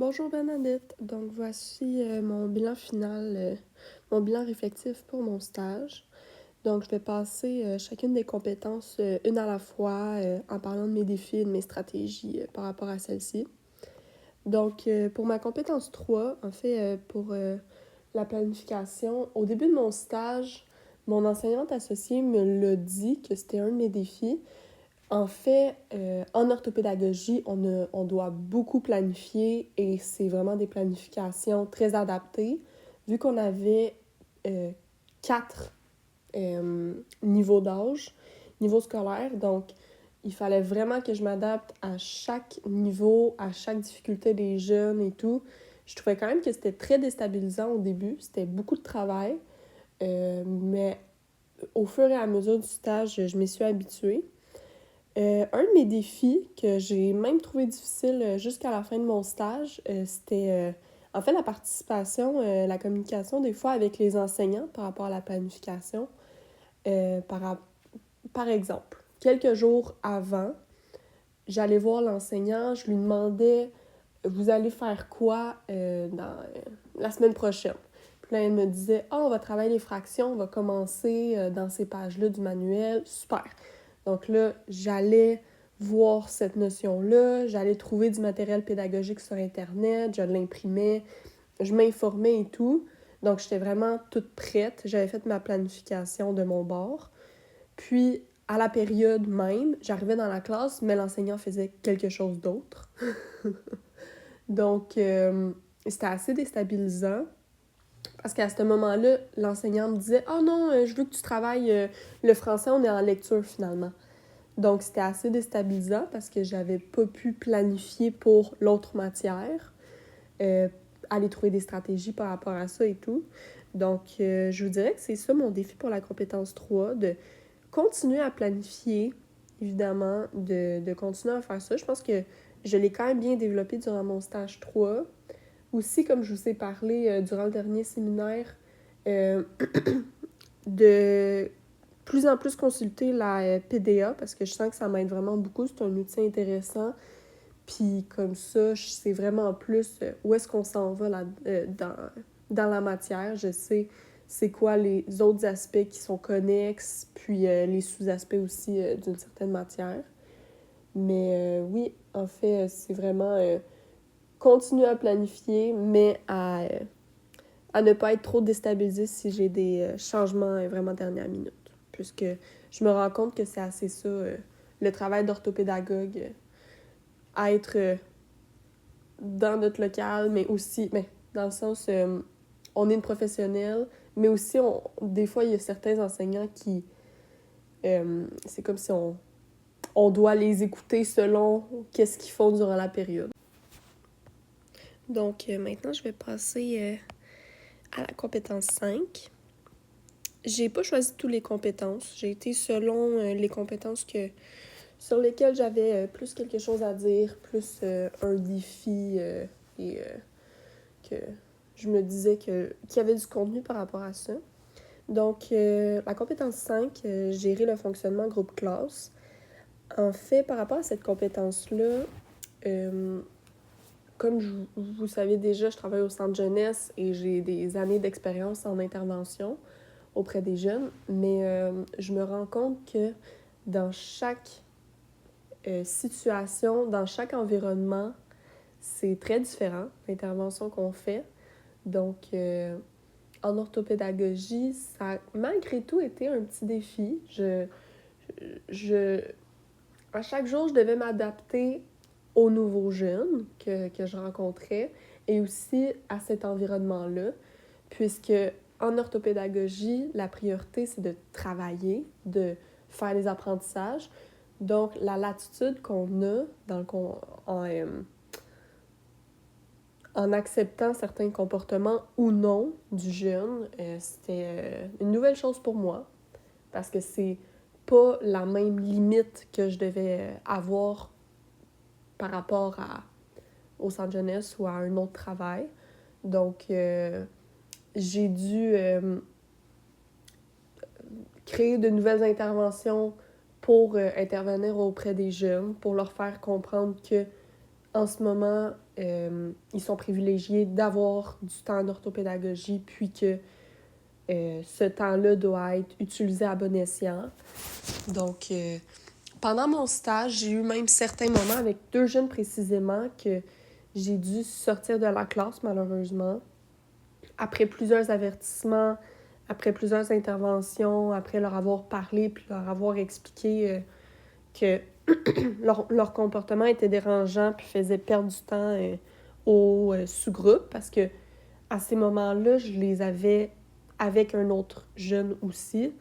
Bonjour Bernadette, donc voici mon bilan final, mon bilan réflectif pour mon stage. Donc je vais passer chacune des compétences une à la fois en parlant de mes défis et de mes stratégies par rapport à celles-ci. Donc pour ma compétence 3, en fait pour la planification, au début de mon stage, mon enseignante associée me l'a dit que c'était un de mes défis. En fait, en orthopédagogie, on doit beaucoup planifier et c'est vraiment des planifications très adaptées, vu qu'on avait euh, 4 niveaux d'âge, niveau scolaire. Donc, il fallait vraiment que je m'adapte à chaque niveau, à chaque difficulté des jeunes et tout. Je trouvais quand même que c'était très déstabilisant au début, c'était beaucoup de travail, mais au fur et à mesure du stage, je m'y suis habituée. Un de mes défis que j'ai même trouvé difficile jusqu'à la fin de mon stage, c'était en fait la participation, la communication des fois avec les enseignants par rapport à la planification. Euh, par, par exemple, quelques jours avant, j'allais voir l'enseignant, je lui demandais vous allez faire quoi dans la semaine prochaine. Puis là, elle me disait on va travailler les fractions, on va commencer dans ces pages-là du manuel. Super. Donc là, j'allais voir cette notion-là, j'allais trouver du matériel pédagogique sur Internet, je l'imprimais, je m'informais et tout. Donc, j'étais vraiment toute prête. J'avais fait ma planification de mon bord. Puis, à la période même, j'arrivais dans la classe, mais l'enseignant faisait quelque chose d'autre. Donc, c'était assez déstabilisant. Parce qu'à ce moment-là, l'enseignant me disait « Ah non, je veux que tu travailles le français, on est en lecture finalement. » Donc, c'était assez déstabilisant parce que j'avais pas pu planifier pour l'autre matière, euh, aller trouver des stratégies par rapport à ça et tout. Donc, je vous dirais que c'est ça mon défi pour la compétence 3, de continuer à planifier, évidemment, de continuer à faire ça. Je pense que je l'ai quand même bien développé durant mon stage 3. Aussi, comme je vous ai parlé durant le dernier séminaire, euh, de plus en plus consulter la PDA parce que je sens que ça m'aide vraiment beaucoup. C'est un outil intéressant. Puis comme ça, je sais vraiment plus où est-ce qu'on s'en va dans la matière. Je sais c'est quoi les autres aspects qui sont connexes, puis les sous-aspects aussi d'une certaine matière. Mais oui, en fait, c'est vraiment continuer à planifier, mais à ne pas être trop déstabilisée si j'ai des changements vraiment dernière minute. Puisque je me rends compte que c'est assez ça, le travail d'orthopédagogue, à être dans notre local, mais aussi, mais dans le sens, on est une professionnelle, mais aussi, des fois, il y a certains enseignants qui, c'est comme si on doit les écouter selon qu'est-ce qu'ils font durant la période. Donc, maintenant, je vais passer à la compétence 5. J'ai pas choisi toutes les compétences. J'ai été selon les compétences sur lesquelles j'avais plus quelque chose à dire, plus un défi et que je me disais qu'il y avait du contenu par rapport à ça. Donc, la compétence 5, gérer le fonctionnement groupe classe. En fait, par rapport à cette compétence-là, euh, comme vous savez déjà, je travaille au centre jeunesse et j'ai des années d'expérience en intervention auprès des jeunes, mais je me rends compte que dans chaque situation, dans chaque environnement, c'est très différent, l'intervention qu'on fait. Donc, en orthopédagogie, ça a malgré tout été un petit défi. Je, à chaque jour, je devais m'adapter aux nouveaux jeunes que je rencontrais et aussi à cet environnement-là, puisque en orthopédagogie, la priorité, c'est de travailler, de faire des apprentissages. Donc, la latitude qu'on a en acceptant certains comportements ou non du jeune, c'était une nouvelle chose pour moi, parce que c'est pas la même limite que je devais avoir par rapport au centre jeunesse ou à un autre travail. Donc, j'ai dû créer de nouvelles interventions pour intervenir auprès des jeunes, pour leur faire comprendre que en ce moment, ils sont privilégiés d'avoir du temps d'orthopédagogie, puis que ce temps-là doit être utilisé à bon escient. Donc, pendant mon stage, j'ai eu même certains moments avec 2 jeunes précisément que j'ai dû sortir de la classe, malheureusement. Après plusieurs avertissements, après plusieurs interventions, après leur avoir parlé puis leur avoir expliqué que leur comportement était dérangeant puis faisait perdre du temps au sous-groupe parce que à ces moments-là, je les avais avec un autre jeune aussi.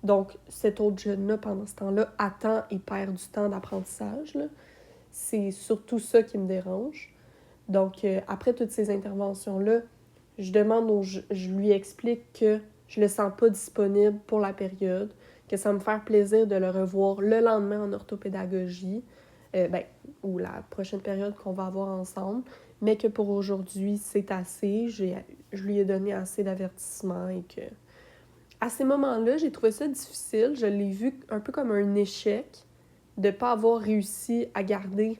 Donc, cet autre jeune-là, pendant ce temps-là, attend et perd du temps d'apprentissage. Là. C'est surtout ça qui me dérange. Donc, après toutes ces interventions-là, je lui explique que je le sens pas disponible pour la période, que ça va me faire plaisir de le revoir le lendemain en orthopédagogie, ou la prochaine période qu'on va avoir ensemble, mais que pour aujourd'hui, c'est assez. Je lui ai donné assez d'avertissements et que... À ces moments-là, j'ai trouvé ça difficile. Je l'ai vu un peu comme un échec de ne pas avoir réussi à garder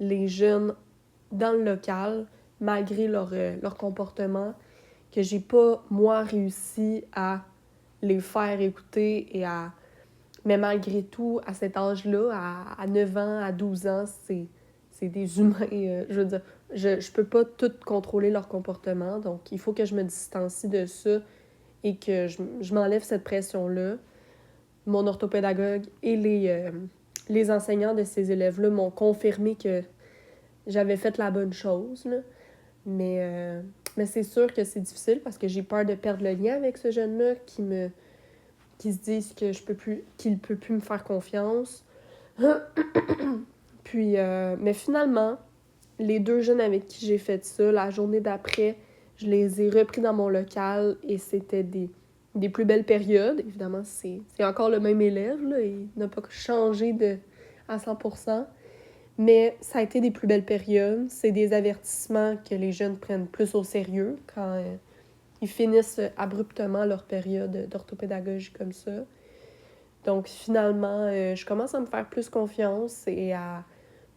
les jeunes dans le local malgré leur comportement, que j'ai pas, moi, réussi à les faire écouter et à... Mais malgré tout, à cet âge-là, à 9 ans, à 12 ans, c'est des humains. Je veux dire, je peux pas tout contrôler leur comportement, donc il faut que je me distancie de ça et que je m'enlève cette pression-là. Mon orthopédagogue et les enseignants de ces élèves-là m'ont confirmé que j'avais fait la bonne chose, là. Mais c'est sûr que c'est difficile parce que j'ai peur de perdre le lien avec ce jeune-là qui se disent que qu'il peut plus me faire confiance. Puis, mais finalement, les 2 jeunes avec qui j'ai fait ça, la journée d'après, je les ai repris dans mon local et c'était des plus belles périodes. Évidemment, c'est encore le même élève, là, il n'a pas changé à 100%. Mais ça a été des plus belles périodes. C'est des avertissements que les jeunes prennent plus au sérieux quand ils finissent abruptement leur période d'orthopédagogie comme ça. Donc finalement, je commence à me faire plus confiance et à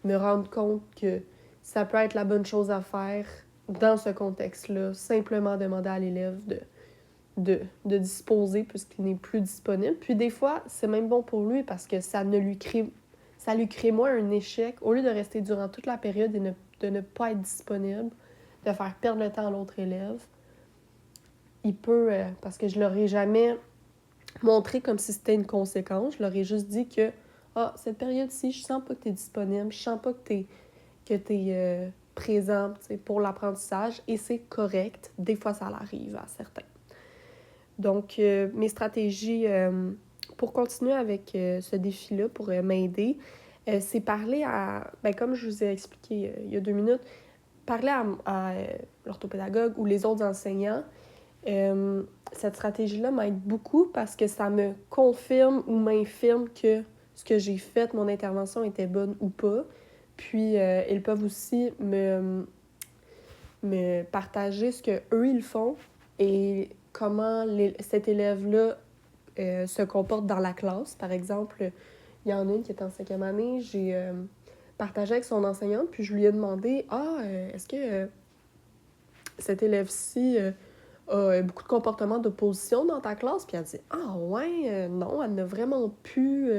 me rendre compte que ça peut être la bonne chose à faire dans ce contexte-là. Simplement demander à l'élève de disposer puisqu'il n'est plus disponible. Puis des fois, c'est même bon pour lui parce que ça lui crée moins un échec. Au lieu de rester durant toute la période et de ne pas être disponible, de faire perdre le temps à l'autre élève, il peut, parce que je leur ai jamais montré comme si c'était une conséquence, je leur ai juste dit que cette période-ci, je sens pas que tu es disponible, je sens pas que t'es présent pour l'apprentissage et c'est correct. Des fois, ça arrive à certains. Donc, mes stratégies pour continuer avec ce défi-là, pour m'aider, c'est parler comme je vous ai expliqué il y a 2 minutes, parler à l'orthopédagogue ou les autres enseignants. Cette stratégie-là m'aide beaucoup parce que ça me confirme ou m'infirme que ce que j'ai fait, mon intervention était bonne ou pas. Puis, ils peuvent aussi me partager ce qu'eux, ils font et comment cet élève-là se comporte dans la classe. Par exemple, il y en a une qui est en 5e année, j'ai partagé avec son enseignante, puis je lui ai demandé « est-ce que cet élève-ci a beaucoup de comportements d'opposition dans ta classe? » Puis elle dit « Ah ouais, non, elle n'a vraiment plus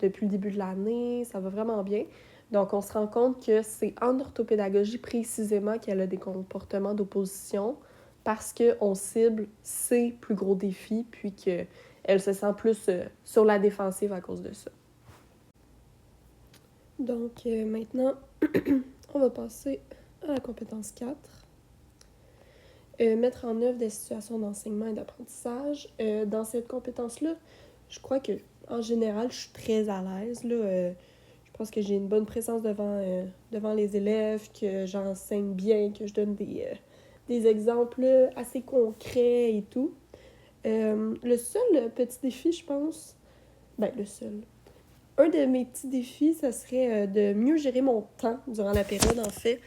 depuis le début de l'année, ça va vraiment bien. » Donc, on se rend compte que c'est en orthopédagogie précisément qu'elle a des comportements d'opposition parce qu'on cible ses plus gros défis puis qu'elle se sent plus sur la défensive à cause de ça. Donc, maintenant, on va passer à la compétence 4. Mettre en œuvre des situations d'enseignement et d'apprentissage. Dans cette compétence-là, je crois que en général, je suis très à l'aise. Je pense que j'ai une bonne présence devant les élèves, que j'enseigne bien, que je donne des exemples assez concrets et tout. Le seul petit défi, je pense, le seul. Un de mes petits défis, ça serait de mieux gérer mon temps durant la période, en fait.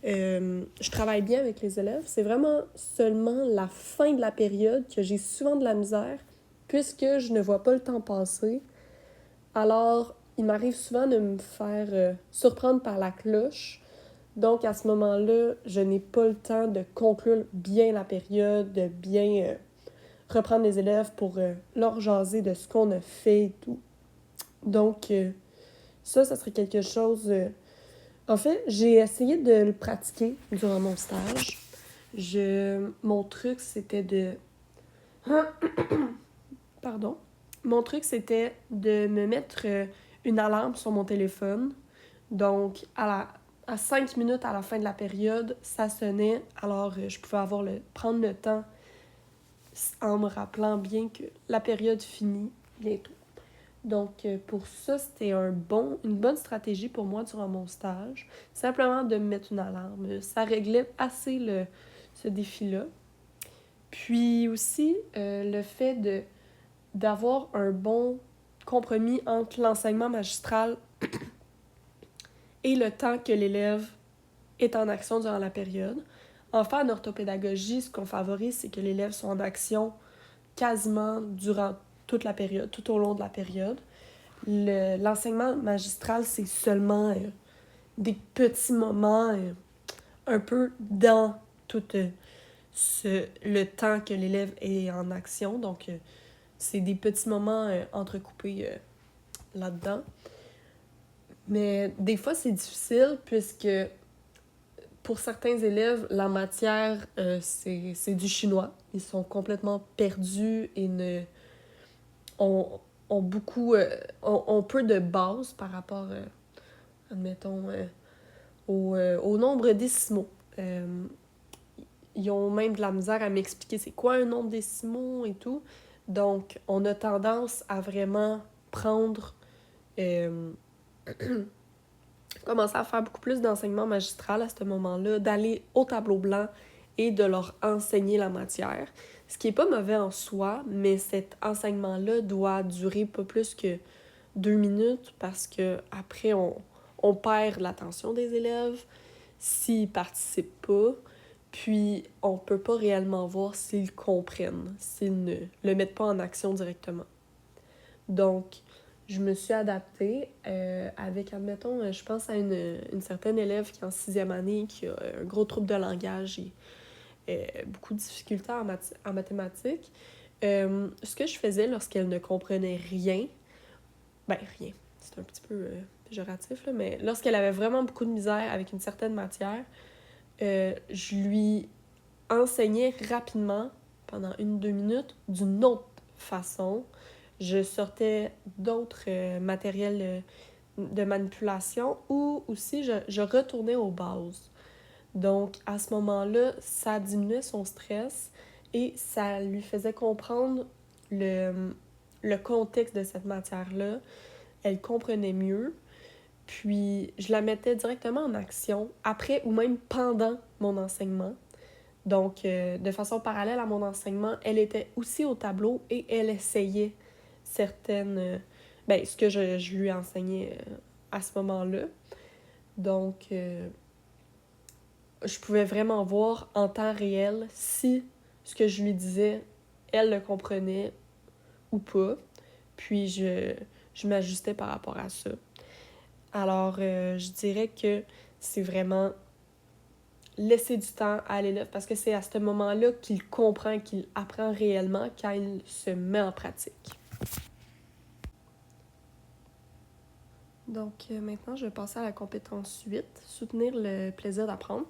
Je travaille bien avec les élèves. C'est vraiment seulement la fin de la période que j'ai souvent de la misère, puisque je ne vois pas le temps passer. Alors, il m'arrive souvent de me faire surprendre par la cloche. Donc, à ce moment-là, je n'ai pas le temps de conclure bien la période, de bien reprendre les élèves pour leur jaser de ce qu'on a fait et tout. Donc, ça serait quelque chose... En fait, j'ai essayé de le pratiquer durant mon stage. Mon truc, c'était de... Pardon. Mon truc, c'était de me mettre une alarme sur mon téléphone. Donc, à 5 minutes à la fin de la période, ça sonnait. Alors, je pouvais prendre le temps en me rappelant bien que la période finit bientôt. Donc, pour ça, c'était une bonne stratégie pour moi durant mon stage. Simplement de me mettre une alarme. Ça réglait assez ce défi-là. Puis aussi, le fait d'avoir un bon compromis entre l'enseignement magistral et le temps que l'élève est en action durant la période. En fait, en orthopédagogie, ce qu'on favorise, c'est que l'élève soit en action quasiment durant toute la période, tout au long de la période. L'enseignement magistral, c'est seulement des petits moments un peu dans tout le temps que l'élève est en action. Donc, c'est des petits moments entrecoupés là-dedans. Mais des fois, c'est difficile puisque pour certains élèves, la matière, c'est du chinois. Ils sont complètement perdus et ont beaucoup... ont peu de base par rapport, admettons, au nombre décimaux. Ils ont même de la misère à m'expliquer c'est quoi un nombre décimaux et tout. Donc, on a tendance à vraiment prendre... commencer à faire beaucoup plus d'enseignement magistral à ce moment-là, d'aller au tableau blanc et de leur enseigner la matière. Ce qui n'est pas mauvais en soi, mais cet enseignement-là doit durer pas plus que 2 minutes parce que après on perd l'attention des élèves s'ils participent pas, puis on peut pas réellement voir s'ils comprennent, s'ils ne le mettent pas en action directement. Donc, je me suis adaptée avec, admettons, je pense à une certaine élève qui est en 6e année, qui a un gros trouble de langage et beaucoup de difficultés en mathématiques. Ce que je faisais lorsqu'elle ne comprenait rien, rien, c'est un petit peu péjoratif, là, mais lorsqu'elle avait vraiment beaucoup de misère avec une certaine matière, je lui enseignais rapidement, pendant 1-2 minutes, d'une autre façon. Je sortais d'autres matériels de manipulation ou aussi je retournais aux bases. Donc, à ce moment-là, ça diminuait son stress et ça lui faisait comprendre le contexte de cette matière-là. Elle comprenait mieux. Puis, je la mettais directement en action après ou même pendant mon enseignement. Donc, de façon parallèle à mon enseignement, elle était aussi au tableau et elle essayait ce que je lui enseignais à ce moment-là. Donc, je pouvais vraiment voir en temps réel si ce que je lui disais, elle le comprenait ou pas. Puis, je m'ajustais par rapport à ça. Alors, je dirais que c'est vraiment laisser du temps à l'élève parce que c'est à ce moment-là qu'il comprend, qu'il apprend réellement quand il se met en pratique. Donc, maintenant, je vais passer à la compétence 8, soutenir le plaisir d'apprendre.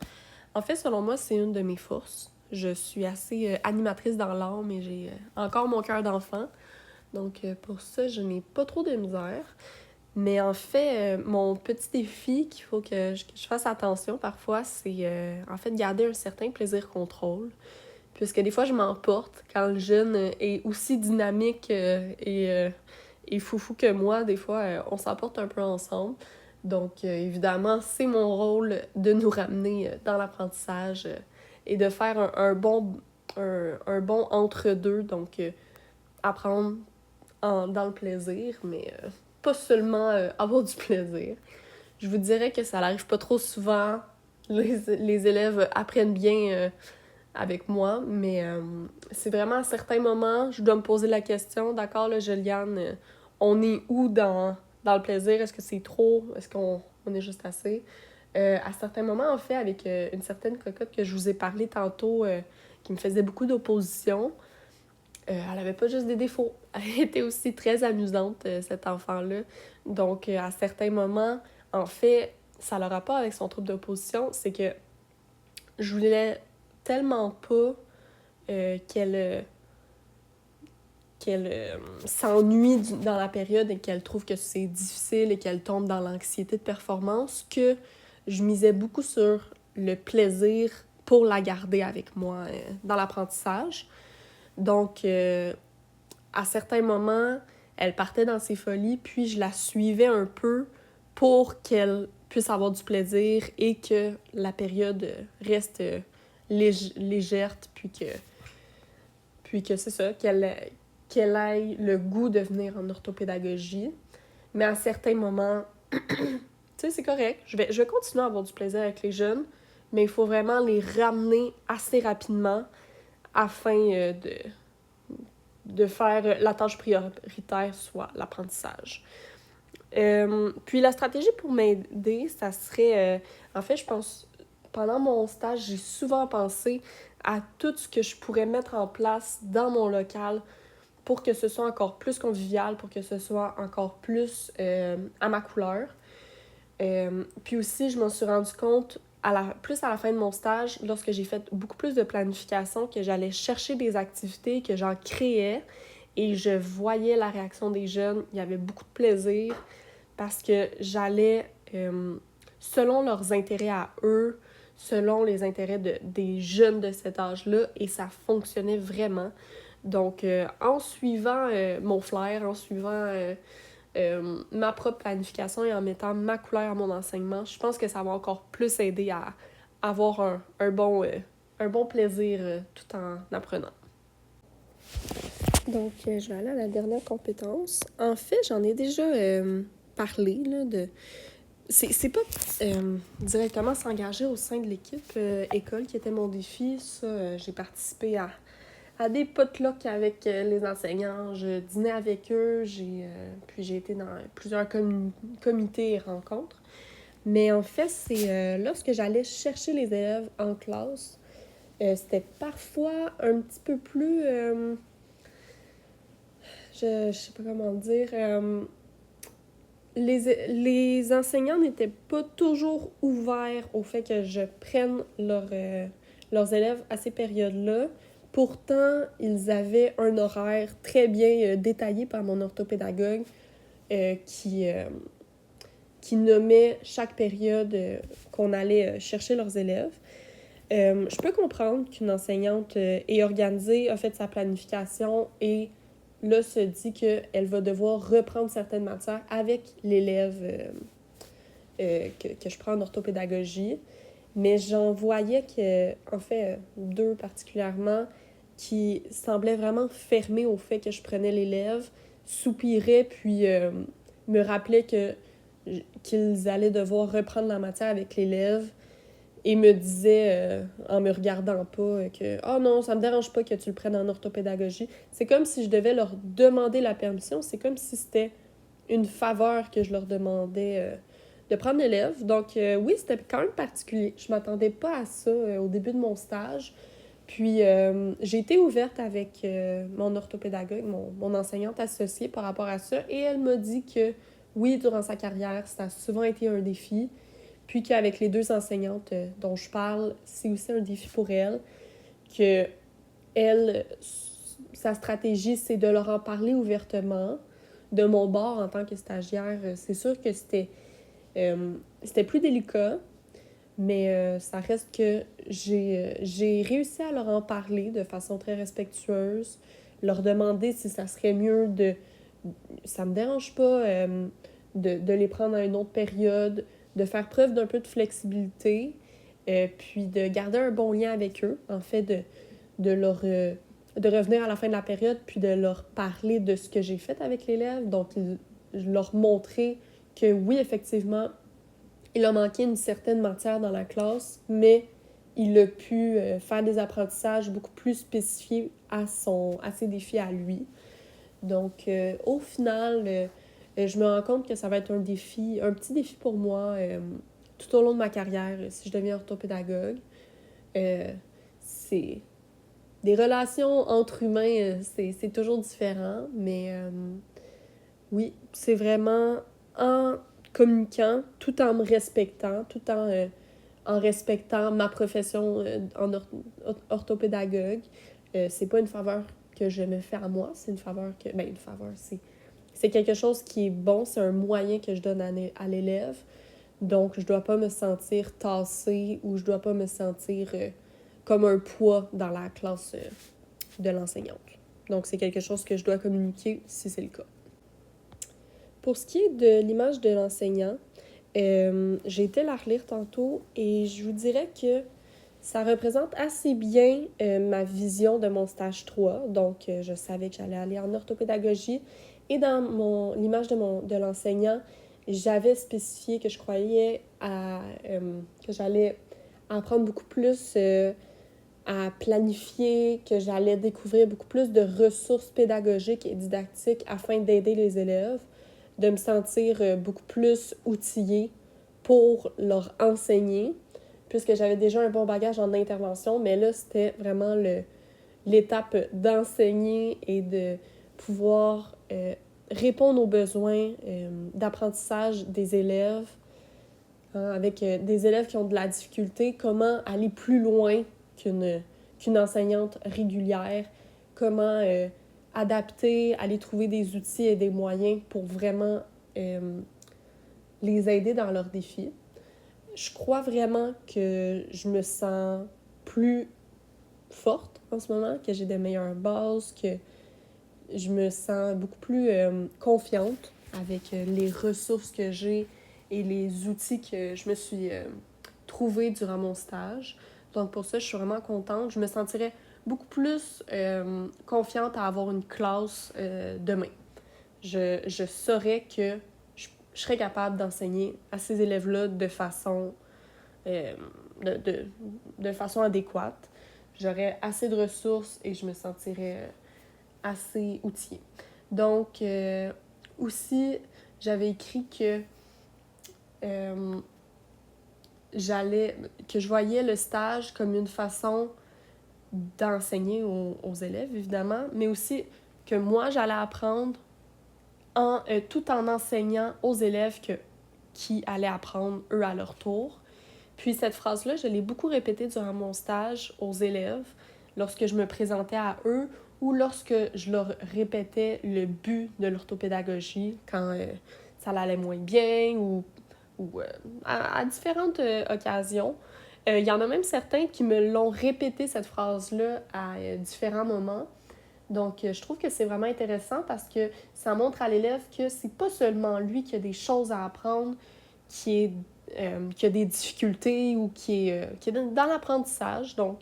En fait, selon moi, c'est une de mes forces. Je suis assez animatrice dans l'âme et j'ai encore mon cœur d'enfant. Donc, pour ça, je n'ai pas trop de misère. Mais en fait, mon petit défi qu'il faut que je fasse attention parfois, c'est en fait garder un certain plaisir-contrôle. Puisque des fois, je m'emporte quand le jeune est aussi dynamique et foufou que moi. Des fois, on s'emporte un peu ensemble. Donc, évidemment, c'est mon rôle de nous ramener dans l'apprentissage et de faire un bon entre-deux. Donc, apprendre dans le plaisir, mais pas seulement avoir du plaisir. Je vous dirais que ça n'arrive pas trop souvent. Les élèves apprennent bien avec moi, mais c'est vraiment à certains moments, je dois me poser la question, d'accord, là, Juliane, on est où dans le plaisir? Est-ce que c'est trop? Est-ce qu'on est juste assez? À certains moments, en fait, avec une certaine cocotte que je vous ai parlé tantôt, qui me faisait beaucoup d'opposition, elle avait pas juste des défauts. Elle était aussi très amusante, cet enfant-là. Donc, à certains moments, en fait, ça a le rapport avec son trouble d'opposition, c'est que je voulais tellement pas qu'elle s'ennuie dans la période et qu'elle trouve que c'est difficile et qu'elle tombe dans l'anxiété de performance que je misais beaucoup sur le plaisir pour la garder avec moi dans l'apprentissage. Donc, à certains moments, elle partait dans ses folies, puis je la suivais un peu pour qu'elle puisse avoir du plaisir et que la période reste légère, puis que c'est ça, qu'elle ait le goût de venir en orthopédagogie. Mais à certains moments, tu sais, c'est correct. Je vais continuer à avoir du plaisir avec les jeunes, mais il faut vraiment les ramener assez rapidement afin de faire la tâche prioritaire, soit l'apprentissage. Puis la stratégie pour m'aider, ça serait... en fait, je pense, pendant mon stage, j'ai souvent pensé à tout ce que je pourrais mettre en place dans mon local pour que ce soit encore plus convivial, pour que ce soit encore plus à ma couleur. Puis aussi, je m'en suis rendu compte plus à la fin de mon stage, lorsque j'ai fait beaucoup plus de planification, que j'allais chercher des activités, que j'en créais, et je voyais la réaction des jeunes. Il y avait beaucoup de plaisir parce que j'allais, selon leurs intérêts à eux, selon les intérêts des jeunes de cet âge-là, et ça fonctionnait vraiment. Donc, en suivant mon flair, en suivant ma propre planification et en mettant ma couleur à mon enseignement, je pense que ça va encore plus aider à avoir un bon plaisir tout en apprenant. Donc, je vais aller à la dernière compétence. En fait, j'en ai déjà parlé, là, de... C'est pas directement s'engager au sein de l'équipe école qui était mon défi. Ça, j'ai participé à des potlucks avec les enseignants. Je dînais avec eux. Puis j'ai été dans plusieurs comités et rencontres. Mais en fait, c'est lorsque j'allais chercher les élèves en classe, c'était parfois un petit peu plus... je sais pas comment dire... les enseignants n'étaient pas toujours ouverts au fait que je prenne leurs élèves à ces périodes-là. Pourtant, ils avaient un horaire très bien détaillé par mon orthopédagogue euh, qui, euh, qui nommait chaque période qu'on allait chercher leurs élèves. Je peux comprendre qu'une enseignante ait organisé, a fait sa planification et là se dit qu'elle va devoir reprendre certaines matières avec l'élève que je prends en orthopédagogie. Mais j'en voyais que, en fait, deux particulièrement, qui semblaient vraiment fermés au fait que je prenais l'élève, soupiraient puis me rappelaient qu'ils allaient devoir reprendre la matière avec l'élève et me disaient, en me regardant pas, que « Oh non, ça me dérange pas que tu le prennes en orthopédagogie. » C'est comme si je devais leur demander la permission. C'est comme si c'était une faveur que je leur demandais de prendre l'élève. Donc oui, c'était quand même particulier. Je m'attendais pas à ça au début de mon stage. Puis j'ai été ouverte avec mon orthopédagogue, mon enseignante associée par rapport à ça. Et elle m'a dit que oui, durant sa carrière, ça a souvent été un défi. Puis qu'avec les deux enseignantes dont je parle, c'est aussi un défi pour elle. Que elle, sa stratégie, c'est de leur en parler ouvertement. De mon bord, en tant que stagiaire, c'est sûr que c'était plus délicat, mais ça reste que j'ai réussi à leur en parler de façon très respectueuse, leur demander si ça serait mieux de... Ça me dérange pas de les prendre à une autre période, de faire preuve d'un peu de flexibilité, puis de garder un bon lien avec eux, en fait, de revenir à la fin de la période, puis de leur parler de ce que j'ai fait avec l'élève. Donc, leur montrer que oui, effectivement, il a manqué une certaine matière dans la classe, mais il a pu faire des apprentissages beaucoup plus spécifiés à ses défis à lui. Donc, au final, je me rends compte que ça va être un petit défi pour moi tout au long de ma carrière, si je deviens orthopédagogue. C'est des relations entre humains, c'est toujours différent, mais oui, c'est vraiment en communiquant, tout en me respectant, en respectant ma profession orthopédagogue. C'est pas une faveur que je me fais à moi, c'est une faveur que... Ben, une faveur, c'est quelque chose qui est bon, c'est un moyen que je donne à l'élève. Donc, je dois pas me sentir tassée ou je dois pas me sentir comme un poids dans la classe de l'enseignante. Donc, c'est quelque chose que je dois communiquer si c'est le cas. Pour ce qui est de l'image de l'enseignant, j'ai été la relire tantôt et je vous dirais que ça représente assez bien ma vision de mon stage 3. Donc, je savais que j'allais aller en orthopédagogie et dans l'image de l'enseignant, j'avais spécifié que je croyais que j'allais apprendre beaucoup plus à planifier, que j'allais découvrir beaucoup plus de ressources pédagogiques et didactiques afin d'aider les élèves, de me sentir beaucoup plus outillée pour leur enseigner, puisque j'avais déjà un bon bagage en intervention, mais là, c'était vraiment l'étape d'enseigner et de pouvoir répondre aux besoins d'apprentissage des élèves, hein, avec des élèves qui ont de la difficulté, comment aller plus loin qu'une enseignante régulière, comment adapter, aller trouver des outils et des moyens pour vraiment les aider dans leurs défis. Je crois vraiment que je me sens plus forte en ce moment, que j'ai de meilleures bases, que je me sens beaucoup plus confiante avec les ressources que j'ai et les outils que je me suis trouvés durant mon stage. Donc pour ça, je suis vraiment contente. Je me sentirais beaucoup plus confiante à avoir une classe demain. Je saurais que je serais capable d'enseigner à ces élèves-là de façon, de façon adéquate. J'aurais assez de ressources et je me sentirais assez outillée. Donc, aussi, j'avais écrit que je voyais le stage comme une façon d'enseigner aux élèves, évidemment, mais aussi que moi, j'allais apprendre tout en enseignant aux élèves qui allaient apprendre, eux, à leur tour. Puis cette phrase-là, je l'ai beaucoup répétée durant mon stage aux élèves, lorsque je me présentais à eux ou lorsque je leur répétais le but de l'orthopédagogie quand ça allait moins bien ou à différentes occasions. Il y en a même certains qui me l'ont répété, cette phrase-là, à différents moments. Donc, je trouve que c'est vraiment intéressant parce que ça montre à l'élève que c'est pas seulement lui qui a des choses à apprendre, qui a des difficultés ou qui est dans l'apprentissage. Donc,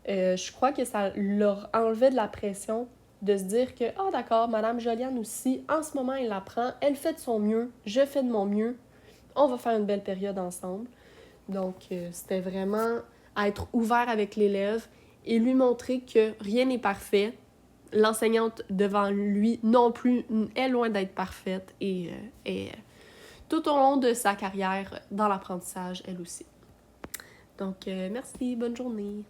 je crois que ça leur enlevait de la pression de se dire que, ah d'accord, Madame Joliane aussi, en ce moment, elle apprend, elle fait de son mieux, je fais de mon mieux, on va faire une belle période ensemble. Donc, c'était vraiment être ouvert avec l'élève et lui montrer que rien n'est parfait. L'enseignante devant lui non plus est loin d'être parfaite et tout au long de sa carrière dans l'apprentissage, elle aussi. Donc, merci, bonne journée.